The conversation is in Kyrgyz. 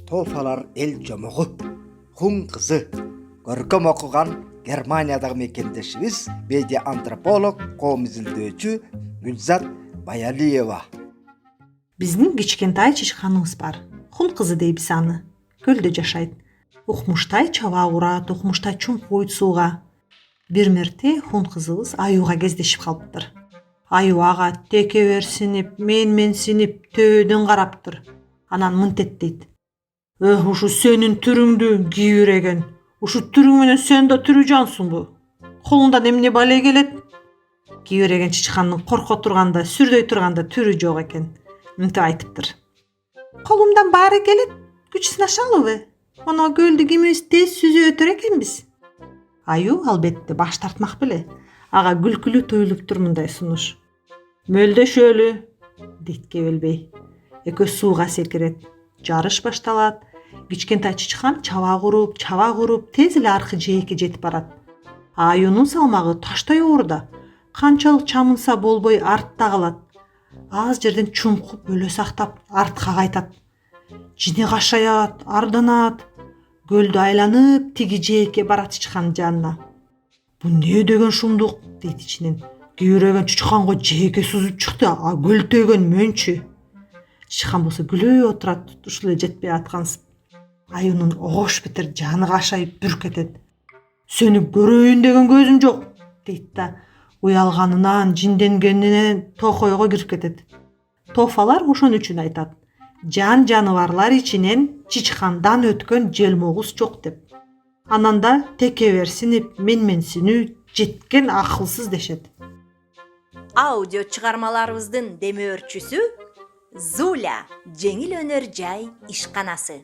Tofalar el jomoğu, Hun kızı. Görkem okugan Germaniyadagı mekendeşimiz medya antropolog, qoom izilдөөчү Gülzat Bayaliyeva. Биздин кичкентай чычканыбыз бар. Хун кызы дейбиз аны. Көлдө жашайт. Укмуштай чаба урат, укмуштай чуңкуйт сууга. Бир мерте хун кызыбыз аюуга кездешип калыптыр. Аюу ага теке берсинип, менменсинип, төбөдөн караптыр. Анан мынтет дейт. Ушу сенин түрүңдү кийбиреген. Ушу түрүң менен сен да тирүү жансыңбы? Колуңдан эмне бале келет? Кийбиреген чычкандын корко турганда, сүрдөй турганда түрү жок экен. Мынтип айтыптыр. Колумдан баары келет, күч сынашалыбы? Мына көлдү кимибиз тез сүзүп өтөр экенбиз. Аюу албетте баш тартмак беле. Ага күлкүлүү туюлуптур мындай сунуш. Мөлдөшөлү, дейт кебелбей. Экөө сууга секирет. Жарыш башталат. Кичкентай чычкан чаба куруп, тез эле аркы жээкке жетип барат. Аюунун салмагы таштай оор да. Канчалык чамынса болбой артта калат. Аз жерден чуңкуп өлө сактап артка кайтат. Жине кашаят, арданат. Көлдү айланып тиги жээкке барат чычкандын жанына. Бу эмне деген шумдук, дейт ичинен. Кийбиреген чычканга жээкке сузуп чыкты, а көлтөйгөн мөнчү. Чычкан болсо күлөп отурат, ушул эле жетпей аткансып. Аюунун огош бетер жаны кашайып бүркетет. Сени көрөйүн деген көзүм жок, дейт да уялганынан, жинденгенинен токойго кирип кетет. Тофалар ошон үчүн айтат. Жан жаныбарлар ичинен чычкандан өткөн желмогуз жок деп. Анан да теке берсинип, менменсинүү жеткен акылсыз дешет. Аудио чыгармаларыбыздын демөөрчүсү Зуля, жеңил өнөр жай ишканасы.